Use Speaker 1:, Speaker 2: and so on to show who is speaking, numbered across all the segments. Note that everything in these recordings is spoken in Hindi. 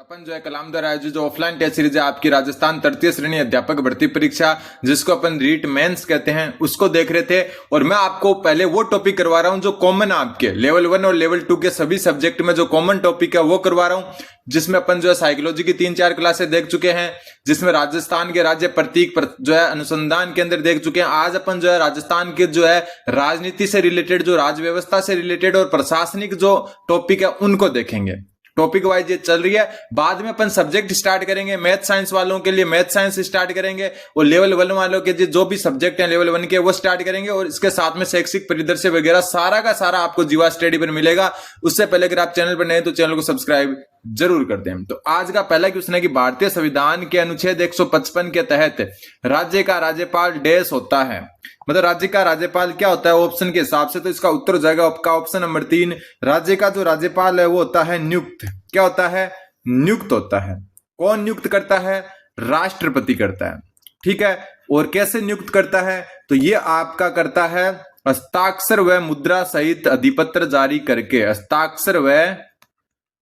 Speaker 1: अपन जो है कलाम द्वारा आयोजित जो ऑफलाइन टेस्ट सीरीज है आपकी राजस्थान तृतीय श्रेणी अध्यापक भर्ती परीक्षा जिसको अपन रीट मेंस कहते हैं उसको देख रहे थे। और मैं आपको पहले वो टॉपिक करवा रहा हूं जो कॉमन आपके लेवल 1 और लेवल 2 के सभी सब्जेक्ट में जो कॉमन टॉपिक है वो करवा रहा हूं, जिसमें अपन जो है साइकोलॉजी की 3-4 क्लासें देख चुके हैं, जिसमें राजस्थान के राज्य प्रतीक जो है अनुसंधान के अंदर देख चुके हैं। आज अपन जो है राजस्थान के जो है राजनीति से रिलेटेड, जो राज व्यवस्था से रिलेटेड और प्रशासनिक जो टॉपिक है उनको देखेंगे। टॉपिक वाइज ये चल रही है। बाद में अपन सब्जेक्ट स्टार्ट करेंगे। मैथ साइंस वालों के लिए मैथ साइंस स्टार्ट करेंगे और लेवल 1 वालों के जो भी सब्जेक्ट हैं लेवल 1 के वो स्टार्ट करेंगे। और इसके साथ में शैक्षिक परिदृश्य वगैरह सारा का सारा आपको जीवा स्टडी पर मिलेगा। उससे पहले अगर आप चैनल पर नए तो चैनल को सब्सक्राइब जरूर करते हैं। तो आज का पहला क्वेश्चन है कि भारतीय संविधान के अनुच्छेद 155 के तहत राज्य का राज्यपाल डैश होता है। मतलब राज्य का राज्यपाल क्या होता है ऑप्शन के हिसाब से, तो इसका उत्तर हो जाएगा आपका ऑप्शन नंबर 3। राज्य का जो राज्यपाल है वो होता है नियुक्त। क्या होता है? नियुक्त होता है। कौन नियुक्त करता है? राष्ट्रपति करता है। ठीक है। और कैसे नियुक्त करता है? तो ये आपका करता है हस्ताक्षर व मुद्रा सहित अधिपत्र जारी करके। हस्ताक्षर व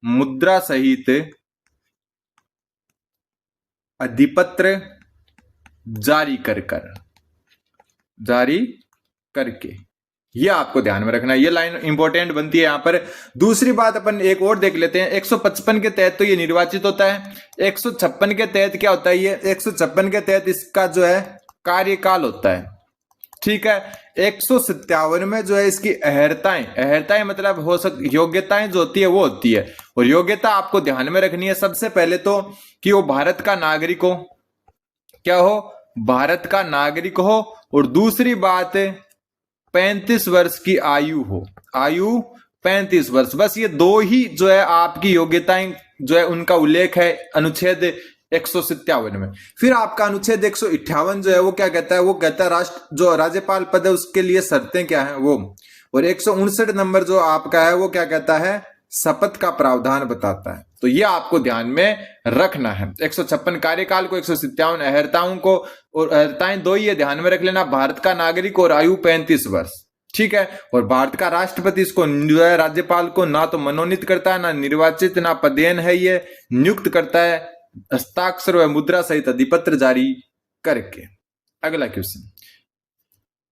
Speaker 1: मुद्रा सहित अधिपत्र जारी करके। ये आपको ध्यान में रखना है, ये लाइन इंपॉर्टेंट बनती है यहां पर। दूसरी बात अपन एक और देख लेते हैं। 155 के तहत तो ये निर्वाचित होता है। 156 के तहत क्या होता है? ये 156 के तहत इसका जो है कार्यकाल होता है। ठीक है। 157 में जो है इसकी अहर्ताएं मतलब हो सकती योग्यताएं जो होती है वो होती है। और योग्यता आपको ध्यान में रखनी है सबसे पहले तो कि वो भारत का नागरिक हो। क्या हो? भारत का नागरिक हो। और दूसरी बात 35 वर्ष की आयु हो। आयु 35 वर्ष। बस ये दो ही जो है आपकी योग्यताएं जो है उनका उल्लेख है अनुच्छेद 157 में। फिर आपका अनुच्छेद 158 जो है वो क्या कहता है? वो कहता है जो राज्यपाल पद है उसके लिए शर्तें क्या है वो। और 159 नंबर जो आपका है वो क्या कहता है? शपथ का प्रावधान बताता है। तो ये आपको ध्यान में रखना है। 156 कार्यकाल को, 157 अहर्ताओं को। और अहर्ताएं दो ही है, ध्यान में रख लेना, भारत का नागरिक और आयु 35 वर्ष। ठीक है। और भारत का राष्ट्रपति इसको जो है राज्यपाल को ना तो मनोनीत करता है, ना निर्वाचित, ना पदेन है, ये नियुक्त करता है हस्ताक्षर व मुद्रा सहित अधिपत्र जारी करके। अगला क्वेश्चन,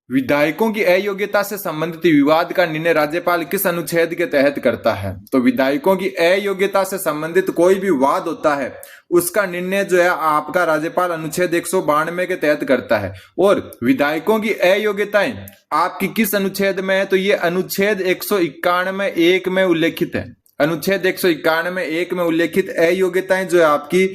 Speaker 1: विधायकों की अयोग्यता से संबंधित विवाद का निर्णय राज्यपाल किस अनुच्छेद के तहत करता है? तो विधायकों की अयोग्यता से संबंधित कोई भी वाद होता है उसका निर्णय जो है आपका राज्यपाल अनुच्छेद 192 के तहत करता है। और विधायकों की अयोग्यताएं आपकी किस अनुच्छेद में है? तो ये अनुच्छेद 191(1) में उल्लेखित है। अनुच्छेद 191(1) में उल्लेखित अयोग्यताएं जो है आपकी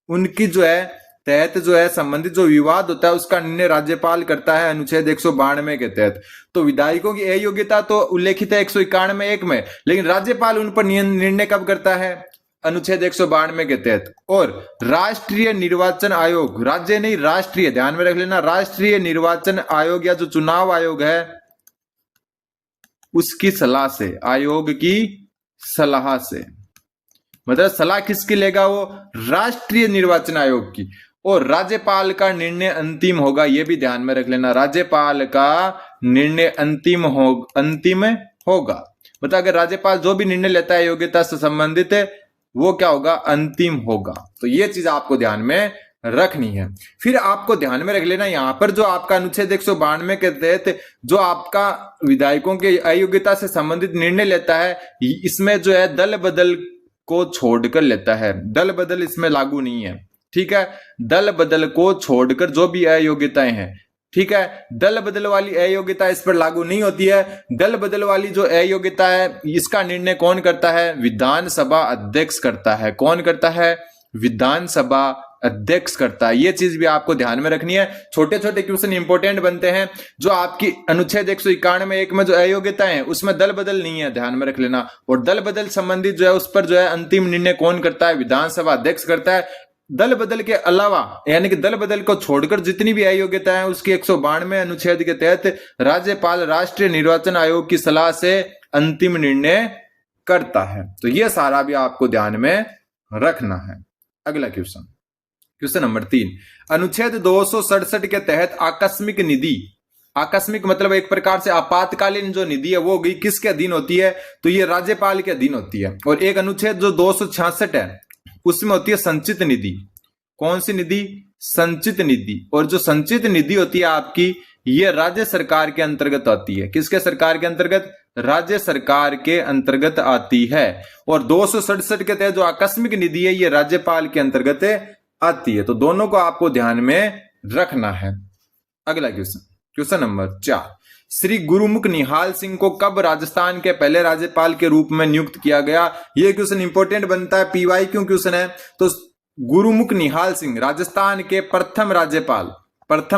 Speaker 1: उनकी जो है तहत जो है संबंधित जो विवाद होता है उसका निर्णय राज्यपाल करता है अनुच्छेद 192 के तहत। तो विधायकों की अयोग्यता तो उल्लेखित है 191(1) में, लेकिन राज्यपाल उन पर निर्णय कब करता है? अनुच्छेद 192 के तहत। और राष्ट्रीय निर्वाचन आयोग, राज्य नहीं राष्ट्रीय, ध्यान में रख लेना, राष्ट्रीय निर्वाचन आयोग या जो चुनाव आयोग है उसकी सलाह से, आयोग की सलाह से, मतलब सलाह किसकी लेगा? वो राष्ट्रीय निर्वाचन आयोग की। और राज्यपाल का निर्णय अंतिम होगा, यह भी ध्यान में रख लेना, राज्यपाल का निर्णय अंतिम होगा। मतलब अगर राज्यपाल जो भी निर्णय लेता है योग्यता से संबंधित है वो क्या होगा? अंतिम होगा। तो ये चीज आपको ध्यान में रखनी है। फिर आपको ध्यान में रख लेना यहां पर जो आपका अनुच्छेद 192 के तहत जो आपका विधायकों के अयोग्यता से संबंधित निर्णय लेता है इसमें जो है दल बदल को छोड़कर लेता है। दल बदल इसमें लागू नहीं है। ठीक है। दल बदल को छोड़कर जो भी अयोग्यताएं हैं, ठीक है, दल बदल वाली अयोग्यता इस पर लागू नहीं होती है। दल बदल वाली जो अयोग्यता है इसका निर्णय कौन करता है? विधानसभा अध्यक्ष करता है। कौन करता है? विधानसभा अध्यक्ष करता है। ये चीज भी आपको ध्यान में रखनी है। छोटे छोटे क्वेश्चन इंपॉर्टेंट बनते हैं। जो आपकी अनुच्छेद 191(1) में जो अयोग्यता है उसमें दल बदल नहीं है, ध्यान में रख लेना। और दल बदल संबंधित जो है उस पर जो है अंतिम निर्णय कौन करता है? विधानसभा अध्यक्ष करता है। दल बदल के अलावा यानी कि दल बदल को छोड़कर जितनी भी अयोग्यता है उसकी 192 अनुच्छेद के तहत राज्यपाल राष्ट्रीय निर्वाचन आयोग की सलाह से अंतिम निर्णय करता है। तो यह सारा भी आपको ध्यान में रखना है। अगला क्वेश्चन, क्वेश्चन नंबर 3, अनुच्छेद 267 के तहत आकस्मिक निधि, आकस्मिक मतलब एक प्रकार से आपातकालीन जो निधि है वो गई किसके अधीन होती है? तो ये राज्यपाल के अधीन होती है। और एक अनुच्छेद जो 266 है उसमें होती है संचित निधि। कौन सी निधि? संचित निधि। और जो संचित निधि होती है आपकी, ये राज्य सरकार के अंतर्गत आती है। किसके सरकार के अंतर्गत? राज्य सरकार के अंतर्गत आती है। और 267 के तहत जो आकस्मिक निधि है ये राज्यपाल के अंतर्गत आती है। तो दोनों को आपको ध्यान में रखना है। अगला क्वेश्चन, क्वेश्चन नंबर 4, श्री गुरुमुख निहाल सिंह को कब राजस्थान के पहले राज्यपाल के रूप में नियुक्त किया गया? यह क्वेश्चन इंपॉर्टेंट बनता है, PYQ क्वेश्चन है। तो गुरुमुख निहाल सिंह राजस्थान के प्रथम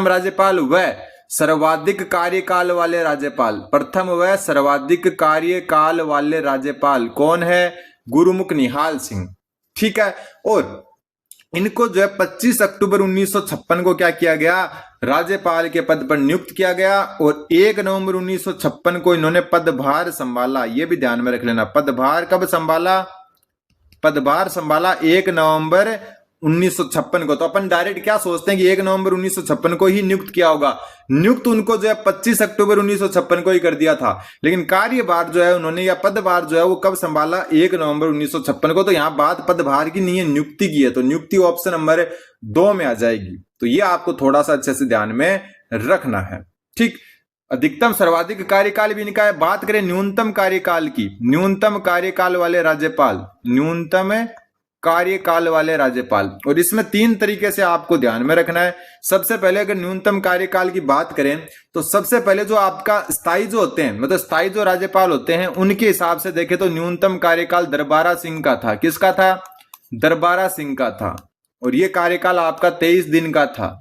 Speaker 1: राज्यपाल व सर्वाधिक कार्यकाल वाले राज्यपाल, प्रथम व सर्वाधिक कार्यकाल वाले राज्यपाल कौन है? गुरुमुख निहाल सिंह। ठीक है। और इनको जो है 25 अक्टूबर 1956 को क्या किया गया? राज्यपाल के पद पर नियुक्त किया गया। और 1 नवंबर 1956 को इन्होंने पदभार संभाला। यह भी ध्यान में रख लेना, पदभार कब संभाला? पदभार संभाला 1 नवंबर 1956 को। तो अपन डायरेक्ट क्या सोचते हैं कि 1 नवंबर 1956 को ही नियुक्त किया होगा। नियुक्त उनको जो है 25 अक्टूबर 1956 को ही कर दिया था, लेकिन कार्यभार जो है उन्होंने, या पदभार जो है वो कब संभाला? 1 नवंबर 1956 को। तो यहां बात पदभार की नहीं है, नियुक्ति की है। तो नियुक्ति ऑप्शन नंबर 2 में आ जाएगी। तो ये आपको थोड़ा सा अच्छे से ध्यान में रखना है। ठीक। अधिकतम सर्वाधिक कार्यकाल भी इनका है। बात करें न्यूनतम कार्यकाल की, न्यूनतम कार्यकाल वाले राज्यपाल, न्यूनतम कार्यकाल वाले राज्यपाल, और इसमें 3 तरीके से आपको ध्यान में रखना है। सबसे पहले अगर न्यूनतम कार्यकाल की बात करें तो सबसे पहले जो आपका स्थायी जो होते हैं, मतलब स्थायी जो राज्यपाल होते हैं, उनके हिसाब से देखें तो न्यूनतम कार्यकाल दरबारा सिंह का था। किसका था? दरबारा सिंह का था। और यह कार्यकाल आपका 23 दिन का था।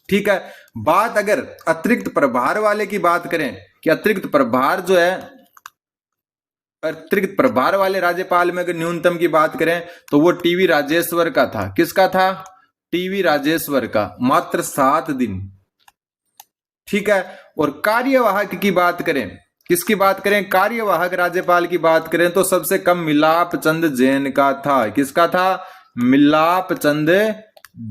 Speaker 1: ठीक है। बात अगर अतिरिक्त प्रभार वाले की बात करें कि अतिरिक्त प्रभार जो है, अतिरिक्त प्रभार वाले राज्यपाल में अगर न्यूनतम की बात करें तो वो टीवी राजेश्वर का था। किसका था? टीवी राजेश्वर का, मात्र 7 दिन। ठीक है। और कार्यवाहक की बात करें, किसकी बात करें? कार्यवाहक राज्यपाल की बात करें तो सबसे कम मिलाप चंद जैन का था। किसका था? मिलाप चंद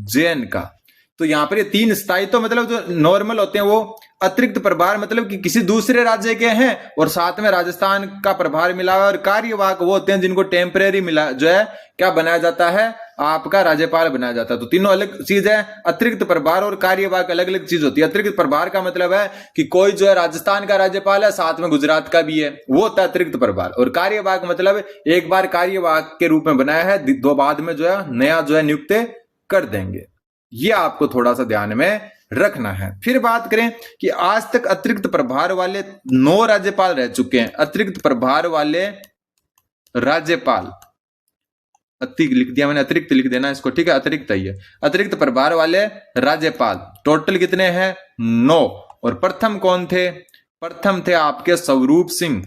Speaker 1: जैन का। तो यहां पर ये 3 स्थायी तो मतलब जो नॉर्मल होते हैं, वो अतिरिक्त प्रभार मतलब कि किसी दूसरे राज्य के हैं और साथ में राजस्थान का प्रभार मिला हुआ। और कार्यवाहक वो होते हैं जिनको टेम्परेरी मिला जो है क्या बनाया जाता है? आपका राज्यपाल बनाया जाता है। तो तीनों अलग चीज है। अतिरिक्त प्रभार और कार्यवाहक अलग अलग चीज होती है। अतिरिक्त प्रभार का मतलब है कि कोई जो है राजस्थान का राज्यपाल है, साथ में गुजरात का भी है, वो होता है अतिरिक्त प्रभार। और कार्यवाहक मतलब एक बार कार्यवाहक के रूप में बनाया है, 2 बाद में जो है नया जो है नियुक्त कर देंगे। ये आपको थोड़ा सा ध्यान में रखना है। फिर बात करें कि आज तक अतिरिक्त प्रभार वाले 9 राज्यपाल रह चुके हैं। अतिरिक्त प्रभार वाले राज्यपाल, अतिरिक्त लिख दिया मैंने, अतिरिक्त लिख देना इसको। ठीक है, अतिरिक्त है। अतिरिक्त प्रभार वाले राज्यपाल टोटल कितने हैं? 9। और प्रथम कौन थे? प्रथम थे आपके स्वरूप सिंह।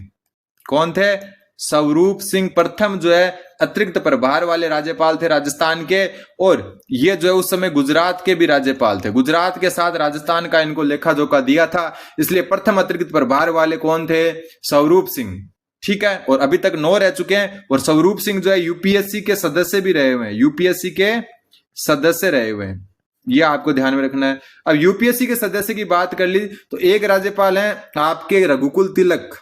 Speaker 1: कौन थे? स्वरूप सिंह प्रथम जो है अतिरिक्त प्रभार वाले राज्यपाल थे राजस्थान के। और ये जो है उस समय गुजरात के भी राज्यपाल थे। गुजरात के साथ राजस्थान का इनको लेखा जोखा दिया था, इसलिए प्रथम अतिरिक्त प्रभार वाले कौन थे? स्वरूप सिंह। ठीक है। और अभी तक 9 रह चुके हैं। और स्वरूप सिंह जो है यूपीएससी के सदस्य भी रहे हुए हैं, यूपीएससी के सदस्य रहे हुए हैं। ये आपको ध्यान में रखना है। अब यूपीएससी के सदस्य की बात कर ली तो एक राज्यपाल हैं आपके रघुकुल तिलक।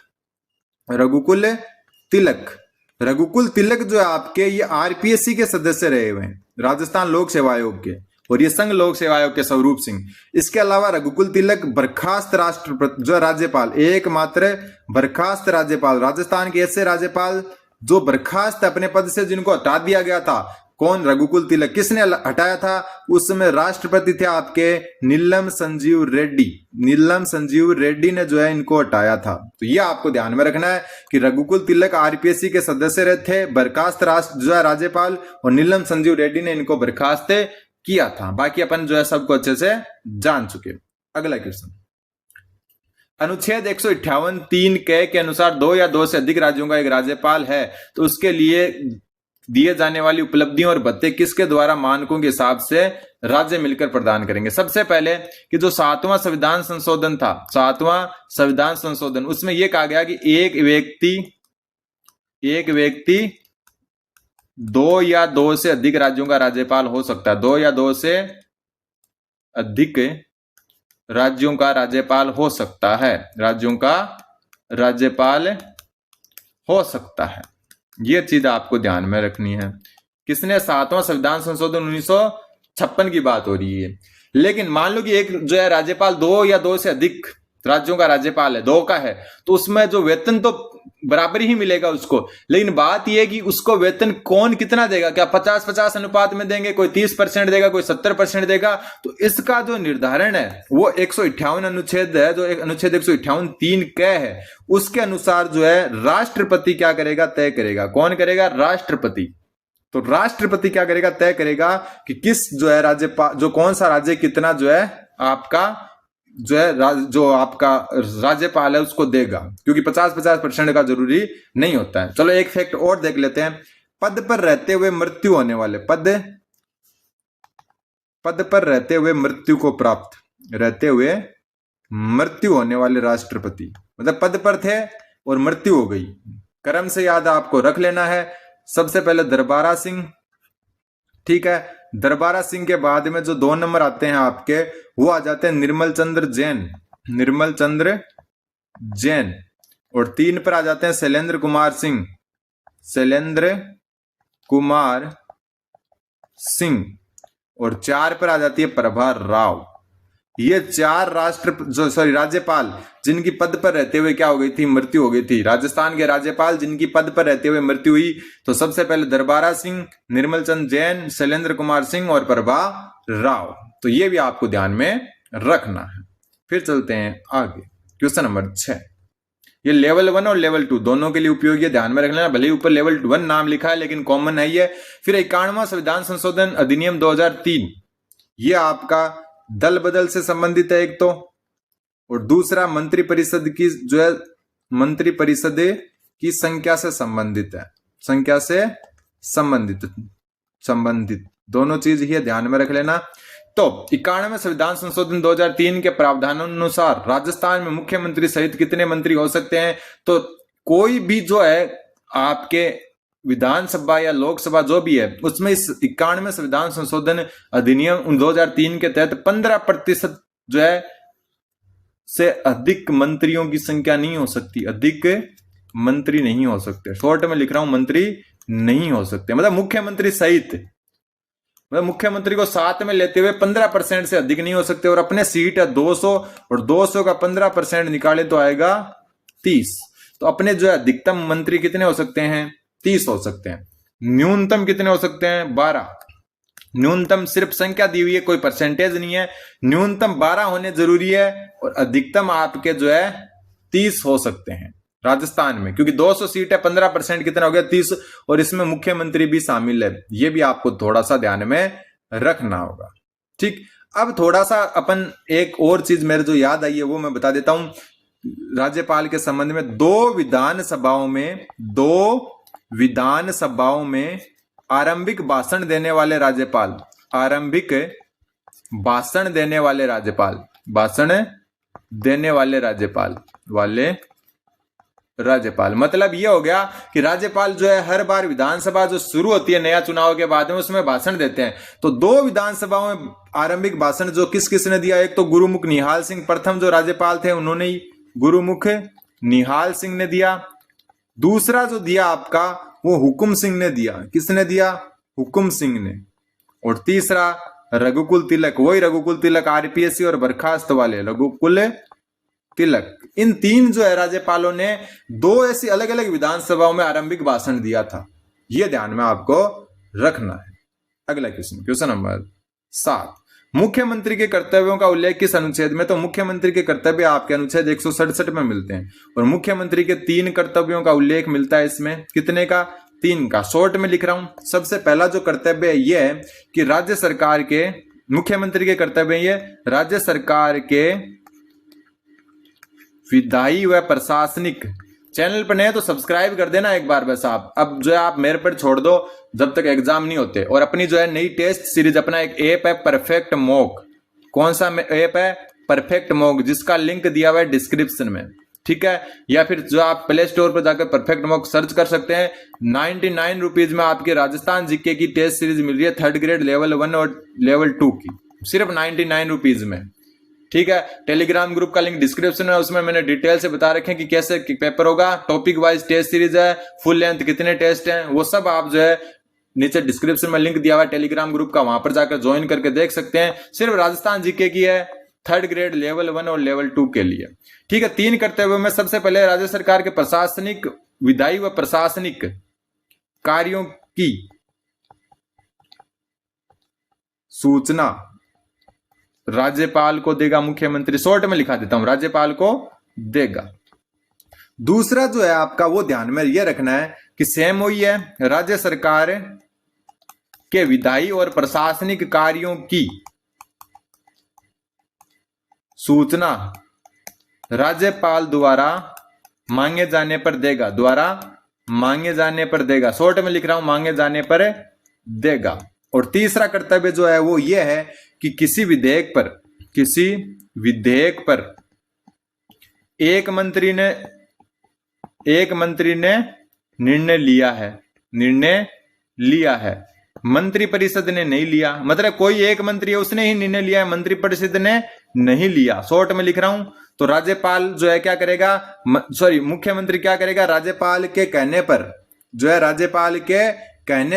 Speaker 1: रघुकुल तिलक जो है आपके, ये आरपीएससी के सदस्य रहे हुए हैं, राजस्थान लोक सेवा आयोग के। और ये संघ लोक सेवा आयोग के स्वरूप सिंह। इसके अलावा रघुकुल तिलक बर्खास्त राष्ट्रपति जो राज्यपाल, एकमात्र बर्खास्त राज्यपाल, राजस्थान के ऐसे राज्यपाल जो बर्खास्त अपने पद से जिनको हटा दिया गया था। कौन? रघुकुल तिलक। किसने हटाया था? उस समय राष्ट्रपति थे आपके नीलम संजीव रेड्डी। नीलम संजीव रेड्डी ने जो है इनको हटाया था। तो ये आपको ध्यान में रखना है कि रघुकुल तिलक आरपीएससी के सदस्य रहे थे, बर्खास्त जो है राज्यपाल, और नीलम संजीव रेड्डी ने इनको बर्खास्त किया था। बाकी अपन जो है सबको अच्छे से जान चुके। अगला क्वेश्चन, अनुच्छेद 158(3) के अनुसार 2 या 2 से अधिक राज्यों का एक राज्यपाल है तो उसके लिए दिए जाने वाली उपलब्धियों और भत्ते किसके द्वारा मानकों के हिसाब से राज्य मिलकर प्रदान करेंगे? सबसे पहले कि जो 7वां संविधान संशोधन था, 7वां संविधान संशोधन, उसमें यह कहा गया कि एक व्यक्ति 2 या 2 से अधिक राज्यों का राज्यपाल हो सकता है। 2 या 2 से अधिक राज्यों का राज्यपाल हो सकता है, राज्यों का राज्यपाल हो सकता है। यह चीज आपको ध्यान में रखनी है। किसने? 7वां संविधान संशोधन 1956 की बात हो रही है। लेकिन मान लो कि एक जो है राज्यपाल 2 या 2 से अधिक राज्यों का राज्यपाल है, 2 का है, तो उसमें जो वेतन तो बराबर ही मिलेगा उसको, लेकिन बात यह है कि उसको वेतन कौन कितना देगा, क्या 50-50 अनुपात में देंगे, कोई 30% देगा, कोई 70% देगा। तो इसका जो निर्धारण है वो 158 अनुच्छेद है, जो एक अनुच्छेद 158(3) क है, उसके अनुसार जो है राष्ट्रपति क्या करेगा? तय करेगा। कौन करेगा? राष्ट्रपति। तो राष्ट्रपति क्या करेगा? तय करेगा कि किस जो है राज्यपाल, जो कौन सा राज्य कितना जो है आपका जो है जो आपका राज्यपाल है उसको देगा, क्योंकि 50-50% का जरूरी नहीं होता है। चलो एक फैक्ट और देख लेते हैं। पद पर रहते हुए मृत्यु होने वाले, पद पर रहते हुए मृत्यु को प्राप्त, रहते हुए मृत्यु होने वाले राष्ट्रपति, मतलब पद पर थे और मृत्यु हो गई। क्रम से याद आपको रख लेना है। सबसे पहले दरबारा सिंह, ठीक है, दरबारा सिंह के बाद में जो 2 नंबर आते हैं आपके, वो आ जाते हैं निर्मल चंद्र जैन, निर्मल चंद्र जैन। और 3 पर आ जाते हैं शैलेंद्र कुमार सिंह, शैलेंद्र कुमार सिंह। और 4 पर आ जाती है प्रभा राव। ये 4 राज्यपाल जिनकी पद पर रहते हुए क्या हो गई थी? मृत्यु हो गई थी। राजस्थान के राज्यपाल जिनकी पद पर रहते हुए मृत्यु हुई, तो सबसे पहले दरबारा सिंह, निर्मल चंद्र जैन, शैलेंद्र कुमार सिंह और प्रभा राव। तो ये भी आपको ध्यान में रखना है। फिर चलते हैं आगे, क्वेश्चन नंबर 6। ये लेवल 1 और लेवल 2 दोनों के लिए उपयोगी है, ध्यान में रख लेना। भले ही ऊपर लेवल 1 नाम लिखा है लेकिन कॉमन है ये। फिर 51वां संविधान संशोधन अधिनियम 2003, ये आपका दल बदल से संबंधित है एक तो, और दूसरा मंत्रिपरिषद की जो है मंत्रिपरिषद की संख्या से संबंधित है, संख्या से संबंधित दोनों चीज ही ध्यान में रख लेना। तो 91वें संविधान संशोधन 2003 के प्रावधानानुसार राजस्थान में मुख्यमंत्री सहित कितने मंत्री हो सकते हैं? तो कोई भी जो है आपके विधानसभा या लोकसभा जो भी है, उसमें इस 91वें संविधान संशोधन अधिनियम 2003 के तहत 15% जो है से अधिक मंत्रियों की संख्या नहीं हो सकती, अधिक मंत्री नहीं हो सकते। शॉर्ट में लिख रहा हूं, मंत्री नहीं हो सकते, मतलब मुख्यमंत्री सहित, मतलब मुख्यमंत्री को साथ में लेते हुए 15% से अधिक नहीं हो सकते। और अपने सीट है 200, और 200 का 15% निकाले तो आएगा 30। तो अपने जो है अधिकतम मंत्री कितने हो सकते हैं? 30 हो सकते हैं। न्यूनतम कितने हो सकते हैं? 12। न्यूनतम सिर्फ संख्या दी हुई है, कोई परसेंटेज नहीं है। न्यूनतम 12 होने जरूरी है, और अधिकतम आपके जो है 30 हो सकते हैं राजस्थान में, क्योंकि 200 सीट है, 15% कितना हो गया? 30, और इसमें मुख्यमंत्री भी शामिल है। ये भी आपको थोड़ा सा ध्यान में रखना होगा, ठीक। अब थोड़ा सा अपन एक और चीज मेरे जो याद आई है वो मैं बता देता हूं राज्यपाल के संबंध में। 2 विधानसभाओं में आरंभिक भाषण देने वाले राज्यपाल, आरंभिक भाषण देने वाले राज्यपाल, भाषण देने वाले राज्यपाल मतलब ये हो गया कि राज्यपाल जो है हर बार विधानसभा जो शुरू होती है नया चुनाव के बाद में, उसमें भाषण देते हैं। तो 2 विधानसभाओं में आरंभिक भाषण जो किसने दिया? एक तो गुरुमुख निहाल सिंह, प्रथम जो राज्यपाल थे उन्होंने ही, गुरुमुख निहाल सिंह ने दिया। दूसरा जो दिया आपका वो हुकुम सिंह ने दिया। किसने दिया? हुकुम सिंह ने। और तीसरा रघुकुल तिलक, वही रघुकुल तिलक आरपीएससी और बर्खास्त वाले रघुकुल तिलक। इन 3 जो है राज्यपालों ने 2 ऐसी अलग अलग विधानसभाओं में आरंभिक भाषण दिया था। यह ध्यान में आपको रखना है। अगला क्वेश्चन नंबर 7, मुख्यमंत्री के कर्तव्यों का उल्लेख किस अनुच्छेद में? तो मुख्यमंत्री के कर्तव्य आपके अनुच्छेद 167 में मिलते हैं, और मुख्यमंत्री के 3 कर्तव्यों का उल्लेख मिलता है इसमें। कितने का? 3 का। शॉर्ट में लिख रहा हूं। सबसे पहला जो कर्तव्य है यह है कि राज्य सरकार के, मुख्यमंत्री के कर्तव्य ये राज्य सरकार के विधायी व प्रशासनिक। चैनल पर नए तो सब्सक्राइब कर देना एक बार बस आप। अब जो है आप मेरे पर छोड़ दो जब तक एग्जाम नहीं होते। और अपनी जो है नई टेस्ट सीरीज, अपना एक ऐप है परफेक्ट मॉक। कौन सा ऐप है? परफेक्ट मॉक, जिसका लिंक दिया हुआ है डिस्क्रिप्शन में, ठीक है। या फिर जो आप प्ले स्टोर पर जाकर परफेक्ट मॉक सर्च कर सकते हैं। 99 रुपीज में आपके राजस्थान जीके की टेस्ट सीरीज मिल रही है, 3rd ग्रेड लेवल 1 और लेवल 2 की, सिर्फ 99 रुपीज में, ठीक है। टेलीग्राम ग्रुप का लिंक डिस्क्रिप्शन में, उसमें मैंने डिटेल से बता रखे कि कैसे पेपर होगा। टॉपिक वाइज टेस्ट सीरीज है, फुल लेंथ कितने टेस्ट हैं, वो सब आप जो है नीचे डिस्क्रिप्शन में लिंक दिया हुआ है टेलीग्राम ग्रुप का, वहां पर जाकर ज्वाइन करके देख सकते हैं। सिर्फ राजस्थान जीके की है, 3rd ग्रेड लेवल 1 और लेवल 2 के लिए। ठीक है, 3 करते हुए मैं सबसे पहले राज्य सरकार के प्रशासनिक, विधायी व प्रशासनिक कार्यों की सूचना राज्यपाल को देगा मुख्यमंत्री। शॉर्ट में लिखा देता हूं, राज्यपाल को देगा। दूसरा जो है आपका वो ध्यान में यह रखना है कि सेम वही है, राज्य सरकार के विधायी और प्रशासनिक कार्यों की सूचना राज्यपाल द्वारा मांगे जाने पर देगा, द्वारा मांगे जाने पर देगा। शॉर्ट में लिख रहा हूं, मांगे जाने पर देगा। और तीसरा कर्तव्य जो है वो ये है कि किसी विधेयक पर एक मंत्री ने निर्णय लिया है, मंत्रिपरिषद ने नहीं लिया। मतलब कोई एक मंत्री है उसने ही निर्णय लिया है, मंत्रिपरिषद ने नहीं लिया। शॉर्ट में लिख रहा हूं, तो राज्यपाल जो है क्या करेगा, मुख्यमंत्री क्या करेगा, राज्यपाल के कहने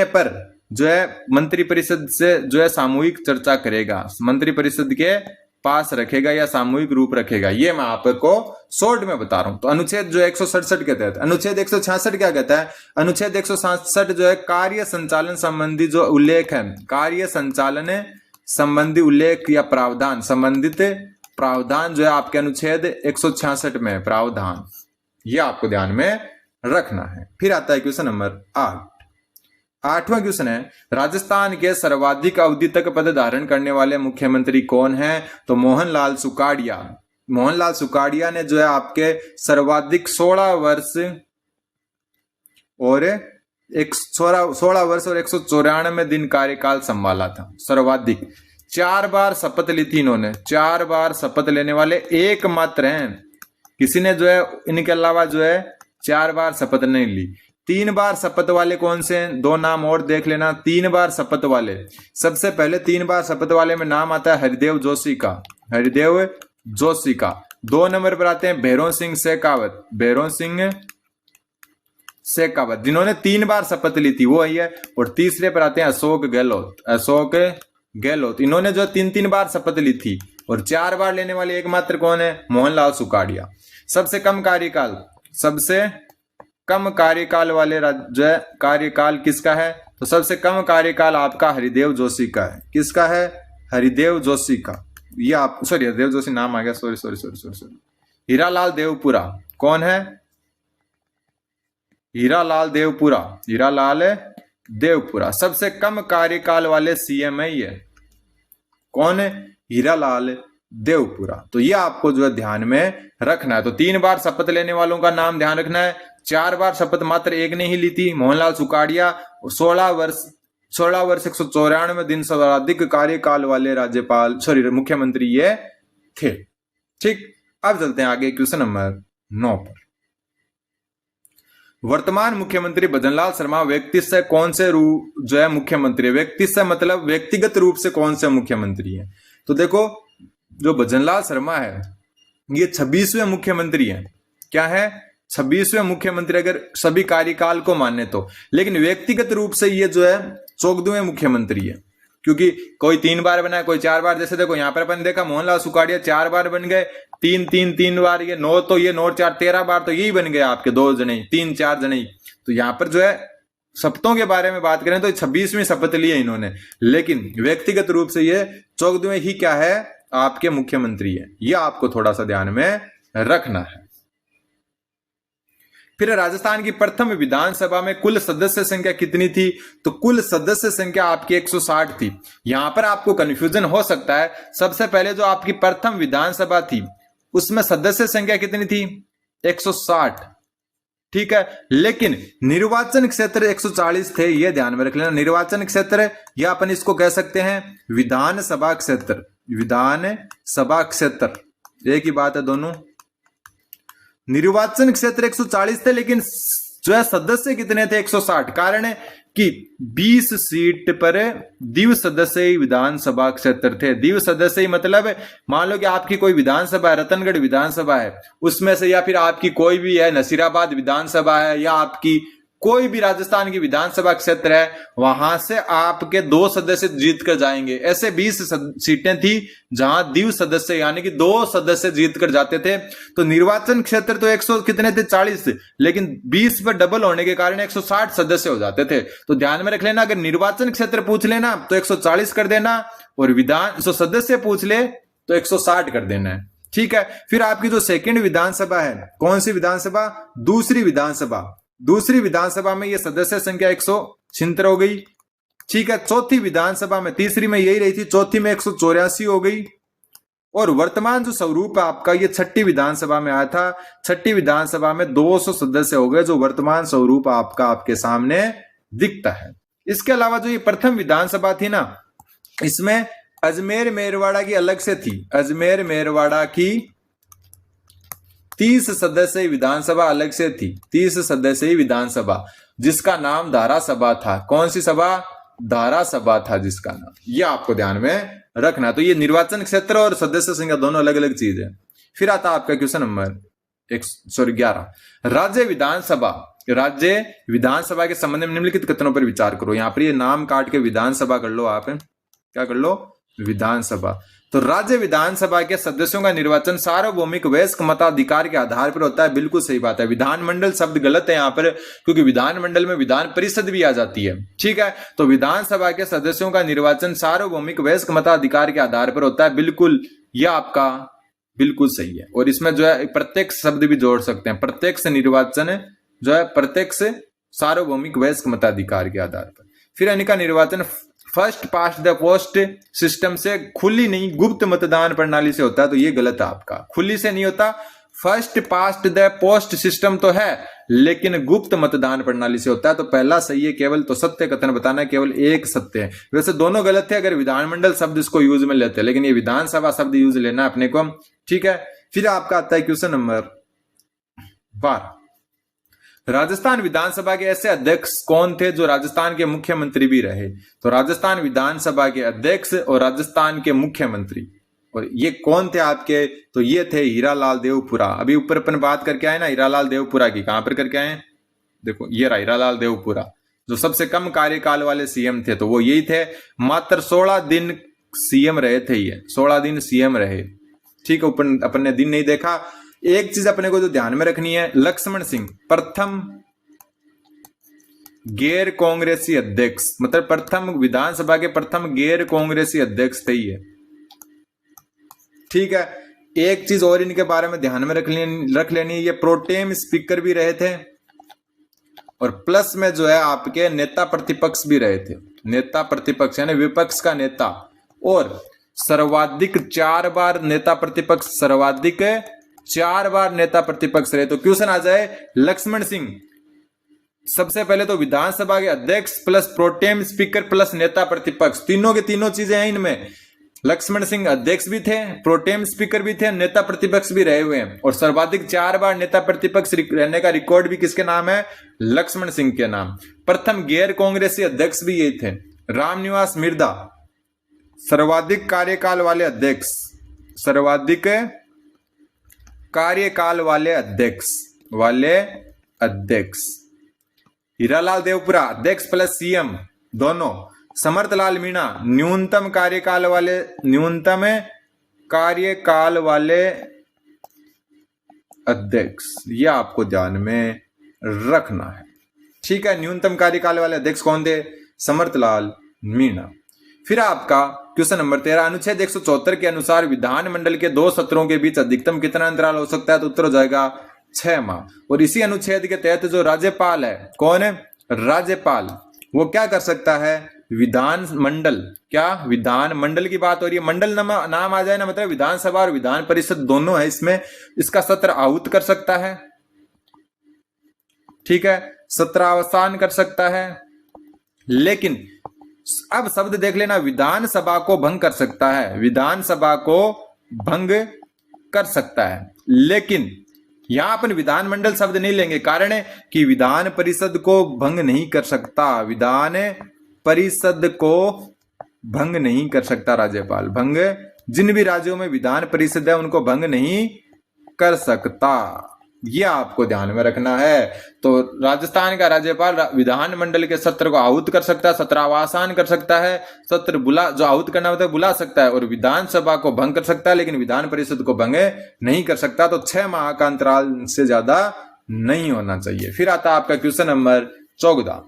Speaker 1: पर जो है मंत्रिपरिषद से जो है सामूहिक चर्चा करेगा, मंत्रिपरिषद के पास रखेगा या सामूहिक रूप रखेगा। ये मैं आपको शॉर्ट में बता रहा हूं। तो अनुच्छेद जो 167 के तहत, अनुच्छेद 166 क्या कहता है, अनुच्छेद 167 जो है कार्य संचालन संबंधी जो उल्लेख है, कार्य संचालन संबंधी उल्लेख या प्रावधान, संबंधित प्रावधान जो है आपके अनुच्छेद 166 में प्रावधान, यह आपको ध्यान में रखना है। फिर आता है क्वेश्चन नंबर 8। 8वां क्वेश्चन है, राजस्थान के सर्वाधिक अवधि तक पद धारण करने वाले मुख्यमंत्री कौन हैं? तो मोहनलाल सुखाड़िया। मोहनलाल सुखाड़िया ने जो है आपके सर्वाधिक 16 वर्ष और 194 दिन कार्यकाल संभाला था। सर्वाधिक 4 बार शपथ ली थी इन्होंने, 4 बार शपथ लेने वाले एकमात्र हैं। किसी ने जो है इनके अलावा जो है 4 बार शपथ नहीं ली। 3 बार शपथ वाले कौन से हैं? 2 नाम और देख लेना। 3 बार शपथ वाले, सबसे पहले 3 बार शपथ वाले में नाम आता है हरिदेव जोशी का, हरिदेव जोशी का। 2 नंबर पर आते हैं भैरों सिंह शेखावत, भैरों सिंह शेखावत, जिन्होंने 3 बार शपथ ली थी वो ही है। और तीसरे पर आते हैं अशोक गहलोत, अशोक गहलोत, इन्होंने जो 3 बार शपथ ली थी। और 4 बार लेने वाले एकमात्र कौन है? मोहनलाल सुखाड़िया। सबसे कम कार्यकाल वाले जो है कार्यकाल किसका है? तो सबसे कम कार्यकाल आपका हरिदेव जोशी का है। किसका है? हरिदेव जोशी का। ये आप हरिदेव जोशी नाम आ गया, सॉरी। हीरालाल देवपुरा, कौन है? हीरालाल देवपुरा सबसे कम कार्यकाल वाले सीएम है ये। कौन है? हीरालाल देवपुरा। तो ये आपको जो है ध्यान में रखना है। तो 3 बार शपथ लेने वालों का नाम ध्यान रखना है। 4 बार शपथ मात्र एक ने ही ली थी, मोहनलाल सुखाड़िया। 16 वर्ष 194 दिन सर्वाधिक कार्यकाल वाले मुख्यमंत्री ये थे। ठीक, अब चलते हैं आगे क्वेश्चन नंबर 9 पर। वर्तमान मुख्यमंत्री भजनलाल शर्मा व्यक्ति से कौन से रूप जो है मुख्यमंत्री? व्यक्ति से मतलब व्यक्तिगत रूप से कौन से मुख्यमंत्री है? तो देखो, जो भजनलाल शर्मा है ये 26वें मुख्यमंत्री हैं। क्या है? 26वें मुख्यमंत्री अगर सभी कार्यकाल को माने तो। लेकिन व्यक्तिगत रूप से ये जो है 14वें मुख्यमंत्री है, क्योंकि कोई 3 बार बना, कोई 4 बार। जैसे देखो यहाँ पर अपन देखा मोहनलाल सुखाड़िया 4 बार बन गए, 3 बार ये 9 तो ये 9 4 13 बार तो यही बन गए आपके 2 जने, 3 4 जने। तो यहाँ पर जो है शपथों के बारे में बात करें तो 26वीं शपथ ली है इन्होंने, लेकिन व्यक्तिगत रूप से ये 14वें ही क्या है आपके मुख्यमंत्री है। ये आपको थोड़ा सा ध्यान में रखना है। फिर राजस्थान की प्रथम विधानसभा में कुल सदस्य संख्या कितनी थी? तो कुल सदस्य संख्या आपकी 160 थी। यहां पर आपको कंफ्यूजन हो सकता है। सबसे पहले जो आपकी प्रथम विधानसभा थी उसमें सदस्य संख्या कितनी थी? 160, ठीक है। लेकिन निर्वाचन क्षेत्र 140 थे, यह ध्यान में रख लेना। निर्वाचन क्षेत्र या अपन इसको कह सकते हैं विधानसभा क्षेत्र, विधानसभा क्षेत्र एक ही बात है दोनों। निर्वाचन क्षेत्र 140 थे, लेकिन जो है सदस्य कितने थे? 160। कारण है कि 20 सीट पर द्विव सदस्य विधानसभा क्षेत्र थे। द्विव सदस्य मतलब मान लो कि आपकी कोई विधानसभा है, रतनगढ़ विधानसभा है, उसमें से, या फिर आपकी कोई भी है नसीराबाद विधानसभा है, या आपकी कोई भी राजस्थान की विधानसभा क्षेत्र है वहां से आपके 2 सदस्य जीत कर जाएंगे। ऐसे 20 सीटें थी जहां द्वि सदस्य यानी कि 2 सदस्य जीत कर जाते थे। तो निर्वाचन क्षेत्र तो 100 कितने थे 40 थे, लेकिन 20 पर डबल होने के कारण 160 सदस्य हो जाते थे। तो ध्यान में रख लेना, अगर निर्वाचन क्षेत्र पूछ लेना तो 140 कर देना, और विधान सदस्य पूछ ले तो 160 कर देना है। ठीक है। फिर आपकी जो सेकंड विधानसभा है, कौन सी विधानसभा? दूसरी विधानसभा। दूसरी विधानसभा में ये सदस्य संख्या 176 हो गई। ठीक है। चौथी विधानसभा में, तीसरी में यही रही थी, चौथी में 184 हो गई। और वर्तमान जो स्वरूप है आपका, ये छठी विधानसभा में आया था। छठी विधानसभा में 200 सदस्य हो गए, जो वर्तमान स्वरूप आपका आपके सामने दिखता है। इसके अलावा जो ये प्रथम विधानसभा थी ना, इसमें अजमेर मेरवाड़ा की अलग से थी। अजमेर मेरवाड़ा की 30 सदस्य विधानसभा अलग से थी। 30 सदस्य विधानसभा, जिसका नाम धारा सभा था। कौन सी सभा? धारा सभा था जिसका नाम। ये आपको ध्यान में रखना। तो ये निर्वाचन क्षेत्र और सदस्य संख्या दोनों अलग अलग चीज है। फिर आता आपका क्वेश्चन नंबर 11। राज्य विधानसभा। राज्य विधानसभा के संबंध में निम्नलिखित कथनों पर विचार करो। यहां पर ये नाम काट के विधानसभा कर लो, आप क्या कर लो? विधानसभा। तो राज्य विधानसभा के सदस्यों का निर्वाचन सार्वभौमिक वयस्क मताधिकार के आधार पर होता है। बिल्कुल सही बात है। विधानमंडल शब्द गलत है यहां पर, क्योंकि विधानमंडल में विधान परिषद भी आ जाती है। ठीक है। तो विधानसभा के सदस्यों का निर्वाचन सार्वभौमिक वयस्क मताधिकार के आधार पर होता है। बिल्कुल, यह आपका बिल्कुल सही है। और इसमें जो है प्रत्यक्ष शब्द भी जोड़ सकते हैं। प्रत्यक्ष निर्वाचन जो है प्रत्यक्ष सार्वभौमिक वयस्क मताधिकार के आधार पर। फिर इनका निर्वाचन first past the post system से, खुली नहीं गुप्त मतदान प्रणाली से होता है। तो ये गलत है आपका, खुली से नहीं होता। First past the post system तो है, लेकिन गुप्त मतदान प्रणाली से होता है। तो पहला सही है केवल। तो सत्य कथन बताना है, केवल एक सत्य है। वैसे दोनों गलत है अगर विधानमंडल शब्द इसको यूज में लेते हैं, लेकिन ये विधानसभा शब्द यूज लेना अपने को। ठीक है। फिर आपका आता है क्वेश्चन नंबर 12। राजस्थान विधानसभा के ऐसे अध्यक्ष कौन थे जो राजस्थान के मुख्यमंत्री भी रहे? तो राजस्थान विधानसभा के अध्यक्ष और राजस्थान के मुख्यमंत्री, और ये कौन थे आपके? तो ये थे हीरालाल देवपुरा। अभी ऊपर अपन बात करके आए ना हीरालाल देवपुरा की, कहां पर करके आए? देखो ये रहा हीरालाल देवपुरा, जो सबसे कम कार्यकाल वाले सीएम थे। तो वो यही थे। मात्र 16 दिन सीएम रहे थे ये, 16 दिन सीएम रहे। ठीक है। अपन ने दिन नहीं देखा। एक चीज अपने को जो ध्यान में रखनी है, लक्ष्मण सिंह प्रथम गैर कांग्रेसी अध्यक्ष, मतलब प्रथम विधानसभा के प्रथम गैर कांग्रेसी अध्यक्ष थे ये। ठीक है। एक चीज और इनके बारे में ध्यान में रख लेनी है, ये प्रोटेम स्पीकर भी रहे थे, और प्लस में जो है आपके नेता प्रतिपक्ष भी रहे थे। नेता प्रतिपक्ष यानी विपक्ष का नेता, और सर्वाधिक 4 बार नेता प्रतिपक्ष, सर्वाधिक 4 बार नेता प्रतिपक्ष रहे। तो क्वेश्चन आ जाए लक्ष्मण सिंह, सबसे पहले तो विधानसभा के अध्यक्ष प्लस प्रोटेम स्पीकर प्लस नेता प्रतिपक्ष, तीनों के तीनों चीजें हैं इनमें। लक्ष्मण सिंह अध्यक्ष भी थे, प्रोटेम स्पीकर भी थे, नेता प्रतिपक्ष भी रहे हुए हैं, और सर्वाधिक 4 बार नेता प्रतिपक्ष रहने का रिकॉर्ड भी किसके नाम है? लक्ष्मण सिंह के नाम। प्रथम गैर कांग्रेसी अध्यक्ष भी ये थे, रामनिवास मिर्धा, सर्वाधिक कार्यकाल वाले अध्यक्ष, सर्वाधिक कार्यकाल वाले अध्यक्ष हीरालाल देवपुरा अध्यक्ष प्लस सीएम दोनों। समर्थलाल मीणा न्यूनतम कार्यकाल वाले अध्यक्ष, यह आपको ध्यान में रखना है। ठीक है। न्यूनतम कार्यकाल वाले अध्यक्ष कौन थे? समर्थलाल मीणा। फिर आपका क्वेश्चन नंबर 13, अनुच्छेद 174 के अनुसार विधानमंडल के 2 सत्रों के बीच अधिकतम कितना अंतराल हो सकता है? तो उत्तर हो जाएगा 6 माह। और इसी अनुच्छेद के तहत जो राज्यपाल है, कौन है? राज्यपाल, वो क्या कर सकता है? विधानमंडल, क्या विधानमंडल की बात हो रही है, मंडल नाम आ जाए ना, मतलब विधानसभा और विधान परिषद दोनों है इसमें, इसका सत्र आहूत कर सकता है। ठीक है। सत्रावसान कर सकता है। लेकिन अब शब्द देख लेना, विधानसभा को भंग कर सकता है, विधानसभा को भंग कर सकता है। लेकिन यहां अपन विधानमंडल शब्द नहीं लेंगे, कारण है कि विधान परिषद को भंग नहीं कर सकता, विधान परिषद को भंग नहीं कर सकता राज्यपाल। भंग, जिन भी राज्यों में विधान परिषद है उनको भंग नहीं कर सकता। ये आपको ध्यान में रखना है। तो राजस्थान का राज्यपाल विधानमंडल के सत्र को आहूत कर सकता है, सत्रावसान कर सकता है, सत्र जो आहूत करना होता है बुला सकता है, और विधानसभा को भंग कर सकता है, लेकिन विधान परिषद को भंग नहीं कर सकता। तो 6 माह का अंतराल से ज्यादा नहीं होना चाहिए। फिर आता है आपका क्वेश्चन नंबर 14,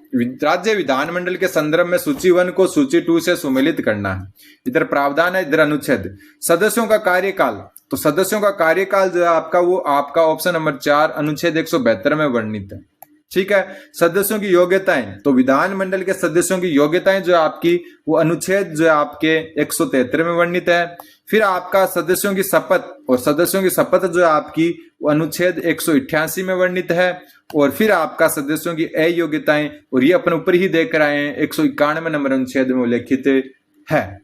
Speaker 1: राज्य विधानमंडल के संदर्भ में सूची 1 को सूची 2 से सुमेलित करना है। इधर प्रावधान है, इधर अनुच्छेद। सदस्यों का कार्यकाल, तो सदस्यों का कार्यकाल जो है आपका, वो आपका ऑप्शन नंबर 4 अनुच्छेद 172 में वर्णित है। ठीक है। सदस्यों की योग्यताएं, तो विधानमंडल के सदस्यों की योग्यताएं जो है आपकी, वो अनुच्छेद जो है आपके 173 में वर्णित है। फिर आपका सदस्यों की शपथ, और सदस्यों की शपथ जो है आपकी, वो अनुच्छेद 188 में वर्णित है। और फिर आपका सदस्यों की अयोग्यताएं, और ये अपन ऊपर ही देख रहे हैं 191 नंबर अनुच्छेद में उल्लेखित है।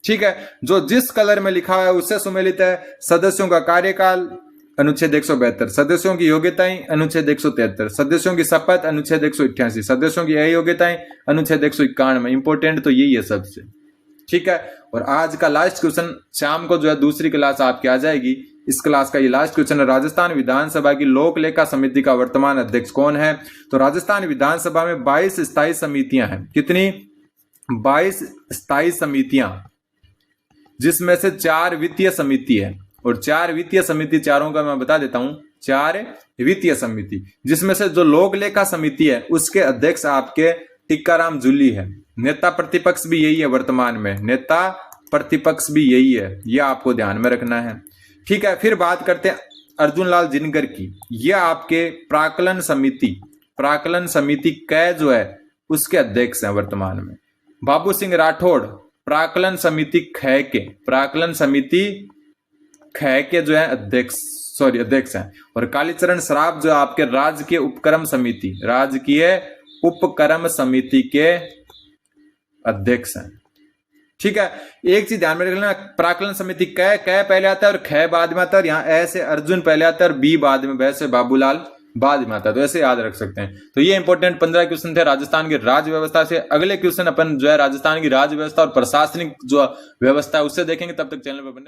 Speaker 1: ठीक है। जो जिस कलर में लिखा है उससे सुमेलित है। सदस्यों का कार्यकाल अनुच्छेद 172, सदस्यों की योग्यताएं अनुच्छेद 173, सदस्यों की शपथ अनुच्छेद 188, सदस्यों की अयोग्यताएं अनुच्छेद 191। इंपोर्टेंट तो यही है सबसे। ठीक है। और आज का लास्ट क्वेश्चन, शाम को जो है दूसरी क्लास आपकी आ जाएगी, इस क्लास का ये लास्ट क्वेश्चन है। राजस्थान विधानसभा की लोक लेखा समिति का वर्तमान अध्यक्ष कौन है? तो राजस्थान विधानसभा में 22 स्थायी समितियां हैं। कितनी? 22 स्थायी समितियां, जिसमें से 4 वित्तीय समिति है। और 4 वित्तीय समिति, चारों का मैं बता देता हूं। 4 वित्तीय समिति, जिसमें से जो लोक लेखा समिति है उसके अध्यक्ष आपके टिक्काराम जूली है। नेता प्रतिपक्ष भी यही है वर्तमान में, नेता प्रतिपक्ष भी यही है, यह आपको ध्यान में रखना है। ठीक है। फिर बात करते हैं अर्जुन लाल जिनकर की। यह आपके प्राक्कलन समिति कै जो है उसके अध्यक्ष हैं वर्तमान में। बाबू सिंह राठौड़ प्राक्कलन समिति खै के जो है अध्यक्ष हैं। और कालीचरण सराफ जो आपके राजकीय उपक्रम समिति के अध्यक्ष हैं। ठीक है। एक चीज ध्यान में रख लेना, प्राक्कलन समिति कै पहले आता है और खै बाद में आता है, और यहाँ ऐसे अर्जुन पहले आता है और बी बाद में, वैसे बाबूलाल बाद में आता है। तो ऐसे याद रख सकते हैं। तो ये इंपॉर्टेंट 15 क्वेश्चन थे राजस्थान की राज्य व्यवस्था से। अगले क्वेश्चन अपन जो है राजस्थान की राज्य व्यवस्था और प्रशासनिक जो व्यवस्था है उससे देखेंगे। तब तक चैनल पर बने